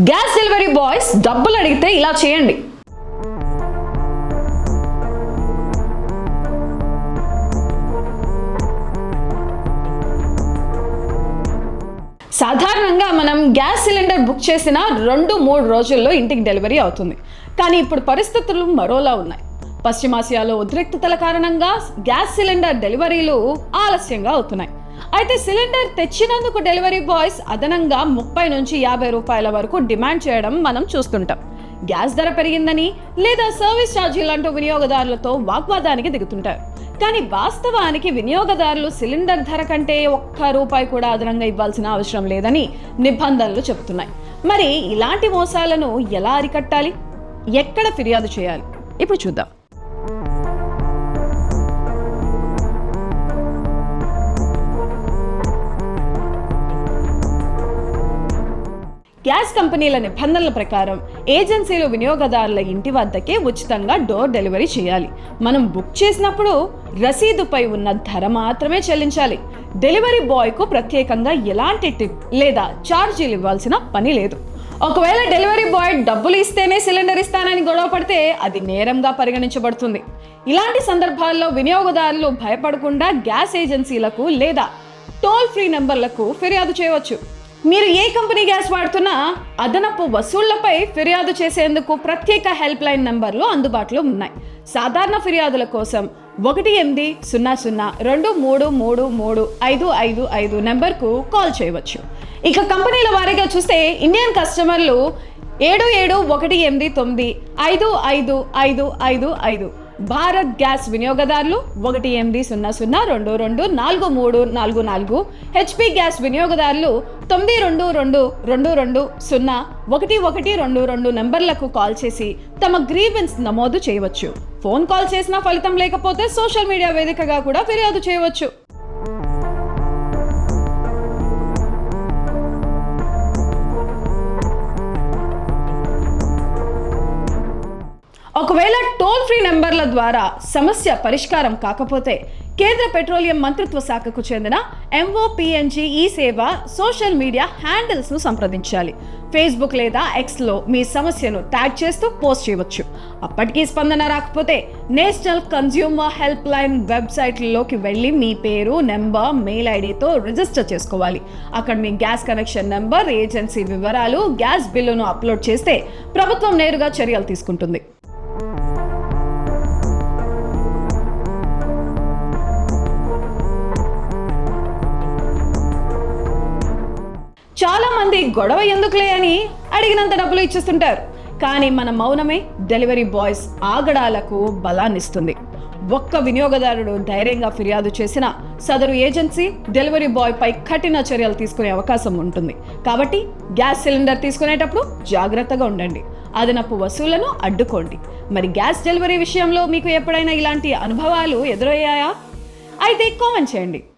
Gas delivery boys డబ్బులు అడిగితే ఇలా చేయండి. సాధారణంగా మనం గ్యాస్ సిలిండర్ బుక్ చేసిన 2-3 రోజుల్లో ఇంటికి డెలివరీ అవుతుంది. కానీ ఇప్పుడు పరిస్థితులు మరోలా ఉన్నాయి. పశ్చిమాసియాలో ఉద్రిక్తతల కారణంగా గ్యాస్ సిలిండర్ డెలివరీలు ఆలస్యంగా అవుతున్నాయి. అయితే సిలిండర్ తెచ్చినందుకు డెలివరీ బాయ్స్ అదనంగా 30 నుంచి 50 రూపాయల వరకు డిమాండ్ చేయడం మనం చూస్తుంటాం. గ్యాస్ ధర పెరిగిందని లేదా సర్వీస్ ఛార్జీలంటూ వినియోగదారులతో వాగ్వాదానికి దిగుతుంటారు. కానీ వాస్తవానికి వినియోగదారులు సిలిండర్ ధర కంటే ₹1 కూడా అదనంగా ఇవ్వాల్సిన అవసరం లేదని నిబంధనలు చెబుతున్నాయి. మరి ఇలాంటి మోసాలను ఎలా అరికట్టాలి? ఎక్కడ ఫిర్యాదు చేయాలి? ఇప్పుడు చూద్దాం. గ్యాస్ కంపెనీల నిబంధనల ప్రకారం ఏజెన్సీలు వినియోగదారుల ఇంటి వద్దకే ఉచితంగా డోర్ డెలివరీ చేయాలి. మనం బుక్ చేసినప్పుడు రసీదుపై ఉన్న ధర మాత్రమే చెల్లించాలి. డెలివరీ బాయ్కు ప్రత్యేకంగా ఎలాంటి టిప్ లేదా ఛార్జీలు ఇవ్వాల్సిన పని లేదు. ఒకవేళ డెలివరీ బాయ్ డబ్బులు ఇస్తేనే సిలిండర్ ఇస్తానని గొడవ పడితే అది నేరంగా పరిగణించబడుతుంది. ఇలాంటి సందర్భాల్లో వినియోగదారులు భయపడకుండా గ్యాస్ ఏజెన్సీలకు లేదా టోల్ ఫ్రీ నెంబర్లకు ఫిర్యాదు చేయవచ్చు. మీరు ఏ కంపెనీ గ్యాస్ వాడుతున్నా అదనపు వసూళ్లపై ఫిర్యాదు చేసేందుకు ప్రత్యేక హెల్ప్ లైన్ నంబర్లు అందుబాటులో ఉన్నాయి. సాధారణ ఫిర్యాదుల కోసం 1800-2333-555 నెంబర్కు కాల్ చేయవచ్చు. ఇక కంపెనీల వారీగా చూస్తే ఇండియన్ కస్టమర్లు 7718955555, భారత్ గ్యాస్ వినియోగదారులు 1800-224344, హెచ్పి గ్యాస్ వినియోగదారులు 9222201122 నెంబర్లకు కాల్ చేసి తమ గ్రీవెన్స్ నమోదు చేయవచ్చు. ఫోన్ కాల్ చేసినా ఫలితం లేకపోతే సోషల్ మీడియా వేదికగా కూడా ఫిర్యాదు చేయవచ్చు. ఒకవేళ టోల్ ఫ్రీ నెంబర్ల ద్వారా సమస్య పరిష్కారం కాకపోతే కేంద్ర పెట్రోలియం మంత్రిత్వ శాఖకు చెందిన MOPNG ఈ సేవ సోషల్ మీడియా హ్యాండిల్స్ను సంప్రదించాలి. ఫేస్బుక్ లేదా Xలో మీ సమస్యను ట్యాగ్ చేస్తూ పోస్ట్ చేయవచ్చు. అప్పటికీ స్పందన రాకపోతే నేషనల్ కన్స్యూమర్ హెల్ప్ లైన్ వెబ్సైట్లోకి వెళ్ళి మీ పేరు, నెంబర్, మెయిల్ ఐడితో రిజిస్టర్ చేసుకోవాలి. అక్కడ మీ గ్యాస్ కనెక్షన్ నెంబర్, ఏజెన్సీ వివరాలు, గ్యాస్ బిల్లును అప్లోడ్ చేస్తే ప్రభుత్వం నేరుగా చర్యలు తీసుకుంటుంది. చాలా మంది గొడవ ఎందుకులే అని అడిగినంత డబ్బులు ఇచ్చేస్తుంటారు. కానీ మన మౌనమే డెలివరీ బాయ్స్ ఆగడాలకు బలాన్నిస్తుంది. ఒక్క వినియోగదారుడు ధైర్యంగా ఫిర్యాదు చేసిన సదరు ఏజెన్సీ డెలివరీ బాయ్ పై కఠిన చర్యలు తీసుకునే అవకాశం ఉంటుంది. కాబట్టి గ్యాస్ సిలిండర్ తీసుకునేటప్పుడు జాగ్రత్తగా ఉండండి. అదనపు వసూళ్లను అడ్డుకోండి. మరి గ్యాస్ డెలివరీ విషయంలో మీకు ఎప్పుడైనా ఇలాంటి అనుభవాలు ఎదురయ్యాయా? అయితే కామెంట్ చేయండి.